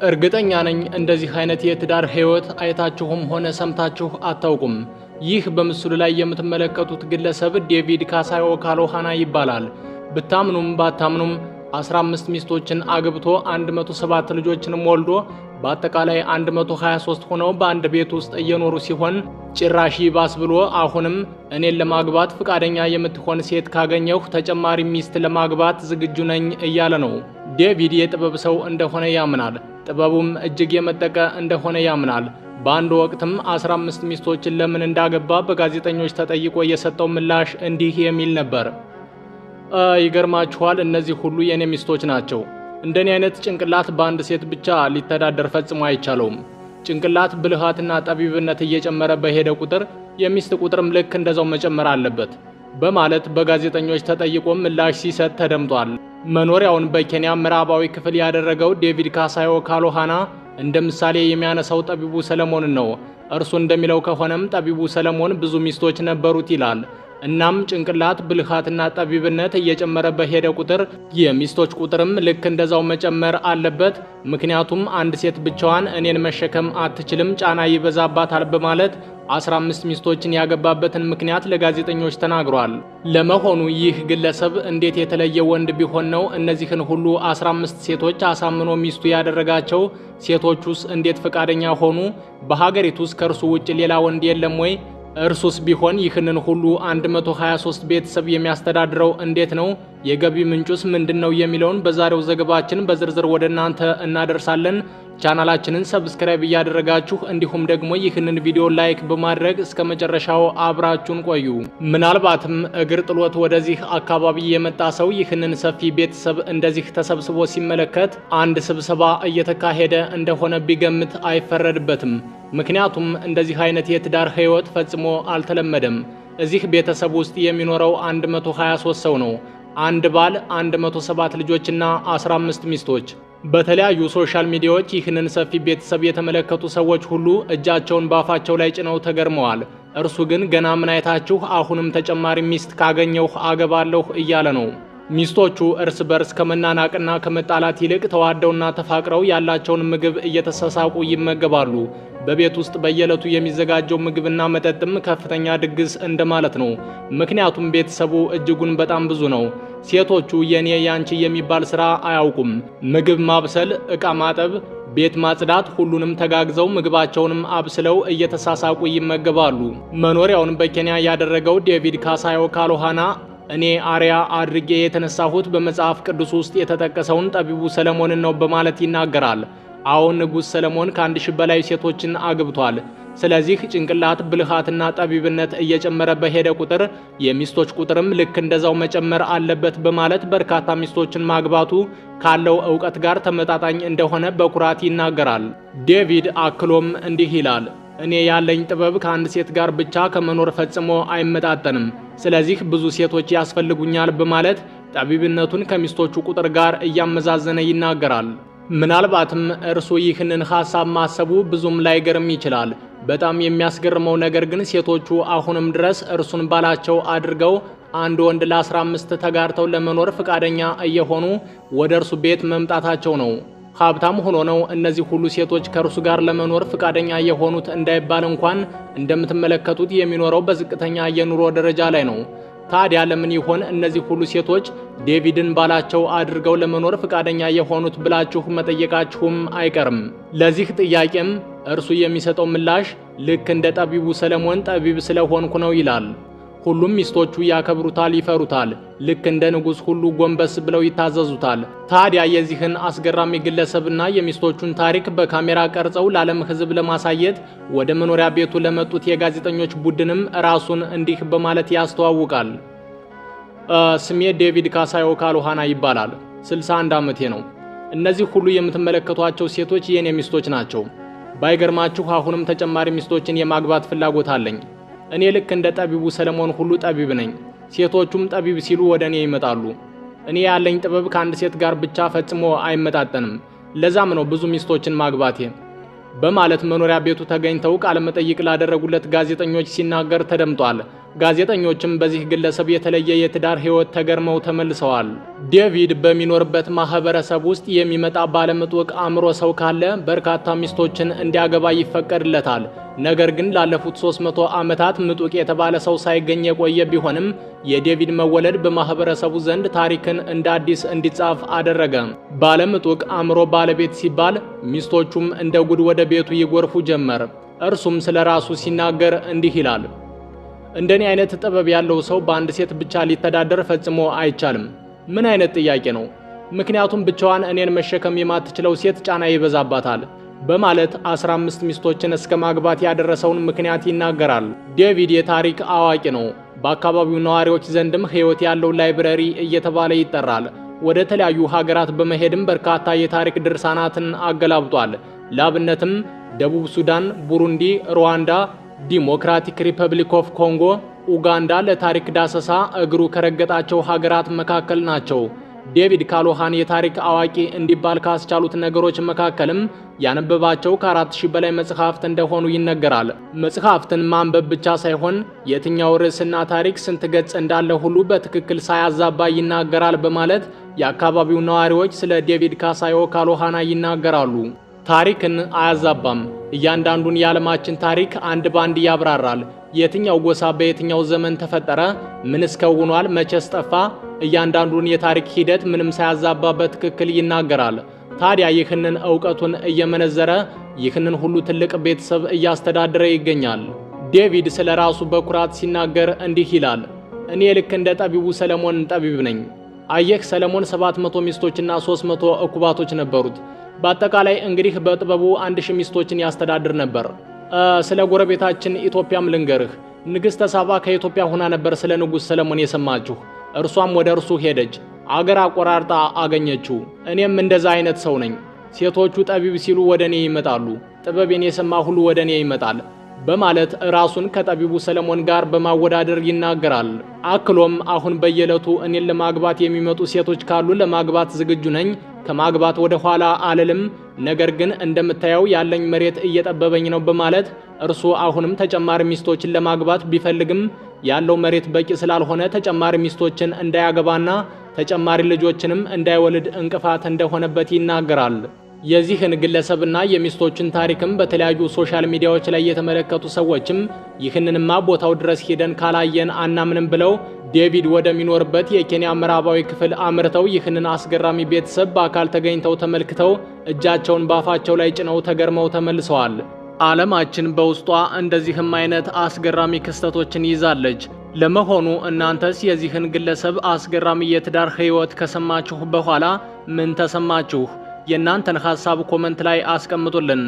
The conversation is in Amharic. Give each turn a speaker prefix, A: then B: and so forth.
A: እርግጠኛ ነኝ እንደዚህ አይነት የትዳር ህይወት አይታችሁም ሆነ ሰምታችሁ አታውቁም። ይህ በምስሉ ላይ የምትመለከቱት ግለሰብ ዴቪድ ካሳዮ ካሎሃና ይባላል። ብታምኑም ባታምኑም 15 ሚስቶችን አግብቶ 107 ልጆችንም ወልዶ በአጠቃላይ 123 ሆነው በአንድ ቤት ውስጥ እየኖሩ ሲሆን ጭራሽ ይባስ ብሎ አሁንም እኔን ለማግባት ፍቃደኛ የምትሆን ሴት ካገኘሁ ተጨማሪ ሚስት ለማግባት ዝግጁ ነኝ እያለ ነው። ዴቪድ የጥበብ ሰው እንደሆነ ያምናል። ጥበቡም እጅግ የመጠቀ እንደሆነ ያምናል። በአንድ ወቅትም 15 ሚስቶችን ለምን እንዳገባ በጋዜጠኞች ተጠይቆ የሰጠው ምላሽ እንዲህ የሚል ነበር። ይገርማችኋል፣ እነዚህ ሁሉ የኔ ሚስቶች ናቸው። እንደኔ አይነት ጭንቅላት በአንድ ሴት ብቻ ሊተዳደር ፈጽሞ አይቻለውም። ጭንቅላት ብልሃትና ጠቢብነት እየጨመረ በሄደ ቁጥር የሚስት ቁጥርም ልክ እንደዛው መጨመር አለበት በማለት በጋዜጠኞች ተጠይቆ ምላሽ ሲሰጥ ተደምጧል። መኖሪያውን በኬንያ ምዕራባዊ ክፍል ያደረገው ዴቪድ ካሳዮ ካሎሃና እንደ ምሳሌ የሚያነሳው ጠቢቡ ሰለሞንን ነው። እርሱ እንደሚለው ከሆነም ጠቢቡ ሰለሞን ብዙ ሚስቶች ነበሩት ይላል። እናም ጭንቅላት ብልሃትና ጠቢብነት እየጨመረ በሄደ ቁጥር የሚስቶች ቁጥርም ልክ እንደዛው መጨመር አለበት። ምክንያቱም አንድ ሴት ብቻዋን እኔን መሸከም አትችልም፣ ጫና ይበዛባታል በማለት 15 ሚስቶችን ያገባበትን ምክንያት ለጋዜጠኞች ተናግሯል። ለመሆኑ ይህ ግለሰብ እንዴት የተለየ ወንድ ቢሆን ነው እነዚህን ሁሉ 15 ሴቶች አሳምኖ ሚስቱ ያደረጋቸው? ሴቶቹስ እንዴት ፈቃደኛ ሆኑ? በሀገሪቱስ ከእርሱ ውጭ ሌላ ወንድ የለም ወይ? እርሱስ ቢሆን ይህንን ሁሉ 123 ቤተሰብ የሚያስተዳድረው እንዴት ነው? የገቢ ምንጩስ ምንድነው? የሚለውን በዛሬው ዘገባችን በዝርዝር ወደ እናንተ እናደርሳለን። ቻናላችንን ሰብስክራይብ እያደረጋችሁ እንዲሁም ደግሞ ይህንን ቪዲዮ ላይክ በማድረግ እስከ መጨረሻው አብራችሁን ቆዩ። ምናልባትም እግር ጥሎት ወደዚህ አካባቢ የመጣ ሰው ይህንን ሰፊ ቤተሰብ እንደዚህ ተሰብስቦ ሲመለከት አንድ ስብሰባ እየተካሄደ እንደሆነ ቢገምት አይፈረድበትም። ምክንያቱም እንደዚህ አይነት የትዳር ህይወት ፈጽሞ አልተለመደም። እዚህ ቤተሰብ ውስጥ የሚኖረው 123 ሰው ነው። አንድ ባል፣ 107 ልጆችና 15 ሚስቶች። በተለያዩ ሶሻል ሚዲያዎች ይህንን ሰፊ ቤተሰብ የተመለከቱ ሰዎች ሁሉ እጃቸውን ባፋቸው ላይ ጭነው ተገርመዋል። እርሱ ግን ገና ምን አይታችሁ አሁንም ተጨማሪ ሚስት ካገኘሁ አገባለሁ እያለ ነው። ሚስቶቹ እርስ በርስ ከመናናቅና ከመጣላት ይልቅ ተዋደውና ተፋቅረው ያላቸውን ምግብ እየተሳሳቁ ይመገባሉ። በቤት ውስጥ በየዕለቱ የሚዘጋጀው ምግብና መጠጥም ከፍተኛ ድግስ እንደማለት ነው። ምክንያቱም ቤተሰቡ እጅጉን በጣም ብዙ ነው። ሴቶቹ የኔ ያንቺ የሚባል ስራ አያውቁም። ምግብ ማብሰል፣ ዕቃ ማጠብ፣ ቤት ማጽዳት፣ ሁሉንም ተጋግዘው ምግባቸውንም አብስለው እየተሳሳቁ ይመገባሉ። መኖሪያውን በኬንያ ያደረገው ዴቪድ ካሳዮ ካሎሃና እኔ አርያ አድርጌ የተነሳሁት በመጽሐፍ ቅዱስ ውስጥ የተጠቀሰውን ጠቢቡ ሰለሞንን ነው በማለት ይናገራል። አሁን ንጉሥ ሰለሞን ከ1000 በላይ ሴቶችን አግብቷል። ስለዚህ ጭንቅላት ብልሃትና ጠቢብነት እየጨመረ በሄደ ቁጥር የሚስቶች ቁጥርም ልክ እንደዛው መጨመር አለበት በማለት በርካታ ሚስቶችን ማግባቱ ካለው ዕውቀት ጋር ተመጣጣኝ እንደሆነ በኩራት ይናገራል። ዴቪድ አክሎም እንዲህ ይላል። እኔ ያለኝ ጥበብ ከአንድ ሴት ጋር ብቻ ከመኖር ፈጽሞ አይመጣጠንም። ስለዚህ ብዙ ሴቶች ያስፈልጉኛል በማለት ጠቢብነቱን ከሚስቶቹ ቁጥር ጋር እያመዛዘነ ይናገራል። ምናልባትም እርሱ ይህንን ሐሳብ ማሰቡ ብዙም ላይገርም ይችላል። በጣም የሚያስገርመው ነገር ግን ሴቶቹ አሁንም ድረስ እርሱን ባላቸው አድርገው አንድ ወንድ ለ15 ተጋርተው ለመኖር ፈቃደኛ እየሆኑ ወደ እርሱ ቤት መምጣታቸው ነው። ሀብታም ሆኖ ነው እነዚህ ሁሉ ሴቶች ከእርሱ ጋር ለመኖር ፈቃደኛ የሆኑት እንዳይባል እንኳን እንደምትመለከቱት የሚኖረው በዝቅተኛ የኑሮ ደረጃ ላይ ነው። ታዲያ ለምን ይሆን እነዚህ ሁሉ ሴቶች ዴቪድን ባላቸው አድርገው ለመኖር ፈቃደኛ የሆኑት ብላችሁ መጠየቃችሁም አይቀርም። ለዚህ ጥያቄም እርሱ የሚሰጠው ምላሽ ልክ እንደ ጠቢቡ ሰለሞን ጠቢብ ስለሆንኩ ነው ይላል። ሁሉም ሚስቶቹ ያከብሩታል፣ ይፈሩታል። ልክ እንደ ንጉሥ ሁሉ ጎንበስ ብለው ይታዘዙታል። ታዲያ የዚህን አስገራሚ ግለሰብና የሚስቶቹን ታሪክ በካሜራ ቀርጸው ለዓለም ሕዝብ ለማሳየት ወደ መኖሪያ ቤቱ ለመጡት የጋዜጠኞች ቡድንም ራሱን እንዲህ በማለት ያስተዋውቃል። ስሜ ዴቪድ ካሳዮ ካሎሃና ይባላል። 61 ዓመቴ ነው። እነዚህ ሁሉ የምትመለከቷቸው ሴቶች የኔ ሚስቶች ናቸው። ባይገርማችሁ አሁንም ተጨማሪ ሚስቶችን የማግባት ፍላጎት አለኝ። እኔ ልክ እንደ ጠቢቡ ሰለሞን ሁሉ ጠቢብ ነኝ። ሴቶቹም ጠቢብ ሲሉ ወደ እኔ ይመጣሉ። እኔ ያለኝ ጥበብ ከአንድ ሴት ጋር ብቻ ፈጽሞ አይመጣጠንም። ለዛም ነው ብዙ ሚስቶችን ማግባቴ በማለት መኖሪያ ቤቱ ተገኝተው ቃለ መጠይቅ ላደረጉለት ጋዜጠኞች ሲናገር ተደምጧል። ጋዜጠኞችም በዚህ ግለሰብ የተለየ የትዳር ህይወት ተገርመው ተመልሰዋል። ዴቪድ በሚኖርበት ማህበረሰብ ውስጥ የሚመጣ ባለምጡቅ አእምሮ ሰው ካለ በርካታ ሚስቶችን እንዲያገባ ይፈቀድለታል። ነገር ግን ላለፉት 300 ዓመታት ምጡቅ የተባለ ሰው ሳይገኝ የቆየ ቢሆንም የዴቪድ መወለድ በማህበረሰቡ ዘንድ ታሪክን እንደ አዲስ እንዲጻፍ አደረገ። ባለምጡቅ አእምሮ ባለቤት ሲባል ሚስቶቹም እንደ ጉድ ወደ ቤቱ ይጎርፉ ጀመር። እርሱም ስለራሱ ሲናገር እንዲህ ይላል። እንደኔ አይነት ጥበብ ያለው ሰው በአንድ ሴት ብቻ ሊተዳደር ፈጽሞ አይቻልም። ምን አይነት ጥያቄ ነው? ምክንያቱም ብቻዋን እኔን መሸከም የማትችለው ሴት ጫና ይበዛባታል በማለት 15 ሚስቶችን እስከ ማግባት ያደረሰውን ምክንያት ይናገራል። ዴቪድ የታሪክ አዋቂ ነው። በአካባቢው ነዋሪዎች ዘንድም ሕይወት ያለው ላይብረሪ እየተባለ ይጠራል። ወደ ተለያዩ ሀገራት በመሄድም በርካታ የታሪክ ድርሳናትን አገላብጧል። ለአብነትም ደቡብ ሱዳን፣ ቡሩንዲ፣ ሩዋንዳ፣ ዲሞክራቲክ ሪፐብሊክ ኦፍ ኮንጎ፣ ኡጋንዳ ለታሪክ ዳሰሳ እግሩ ከረገጣቸው ሀገራት መካከል ናቸው። ዴቪድ ካሎሃን የታሪክ አዋቂ እንዲባል ካስቻሉት ነገሮች መካከልም ያነበባቸው ከ4000 በላይ መጽሐፍት እንደሆኑ ይነገራል። መጽሐፍትን ማንበብ ብቻ ሳይሆን የትኛው ርዕስና ታሪክ ስንት ገጽ እንዳለ ሁሉ በትክክል ሳያዛባ ይናገራል በማለት የአካባቢው ነዋሪዎች ስለ ዴቪድ ካሳዮ ካሎሃና ይናገራሉ። ታሪክን አያዛባም። እያንዳንዱን የዓለማችን ታሪክ አንድ ባንድ ያብራራል። የትኛው ጎሳ በየትኛው ዘመን ተፈጠረ፣ ምንስ ከውኗል፣ መቼስ ጠፋ፣ እያንዳንዱን የታሪክ ሂደት ምንም ሳያዛባ በትክክል ይናገራል። ታዲያ ይህንን ዕውቀቱን እየመነዘረ ይህንን ሁሉ ትልቅ ቤተሰብ እያስተዳደረ ይገኛል። ዴቪድ ስለ ራሱ በኩራት ሲናገር እንዲህ ይላል። እኔ ልክ እንደ ጠቢቡ ሰለሞን ጠቢብ ነኝ። አየህ፣ ሰለሞን 700 ሚስቶችና 300 እኩባቶች ነበሩት። በአጠቃላይ እንግዲህ በጥበቡ 1000 ሚስቶችን ያስተዳድር ነበር። ስለ ጎረቤታችን ኢትዮጵያም ልንገርህ። ንግሥተ ሳባ ከኢትዮጵያ ሆና ነበር ስለ ንጉሥ ሰለሞን የሰማችሁ። እርሷም ወደ እርሱ ሄደች፣ አገር አቆራርጣ አገኘችው። እኔም እንደዛ አይነት ሰው ነኝ። ሴቶቹ ጠቢብ ሲሉ ወደ እኔ ይመጣሉ፣ ጥበቤን የሰማ ሁሉ ወደ እኔ ይመጣል በማለት ራሱን ከጠቢቡ ሰለሞን ጋር በማወዳደር ይናገራል። አክሎም አሁን በየዕለቱ እኔን ለማግባት የሚመጡ ሴቶች ካሉ ለማግባት ዝግጁ ነኝ፣ ከማግባት ወደ ኋላ አልልም። ነገር ግን እንደምታየው ያለኝ መሬት እየጠበበኝ ነው በማለት እርሱ አሁንም ተጨማሪ ሚስቶችን ለማግባት ቢፈልግም ያለው መሬት በቂ ስላልሆነ ተጨማሪ ሚስቶችን እንዳያገባና ተጨማሪ ልጆችንም እንዳይወልድ እንቅፋት እንደሆነበት ይናገራል። የዚህን ግለሰብና የሚስቶችን ታሪክም በተለያዩ ሶሻል ሚዲያዎች ላይ የተመለከቱ ሰዎችም ይህንንማ ቦታው ድረስ ሄደን ካላየን አናምንም ብለው ዴቪድ ወደሚኖርበት የኬንያ ምዕራባዊ ክፍል አምርተው ይህንን አስገራሚ ቤተሰብ በአካል ተገኝተው ተመልክተው እጃቸውን ባፋቸው ላይ ጭነው ተገርመው ተመልሰዋል። ዓለማችን በውስጧ እንደዚህም አይነት አስገራሚ ክስተቶችን ይዛለች። ለመሆኑ እናንተስ የዚህን ግለሰብ አስገራሚ የትዳር ሕይወት ከሰማችሁ በኋላ ምን ተሰማችሁ? የእናንተን ሐሳብ ኮመንት ላይ አስቀምጡልን።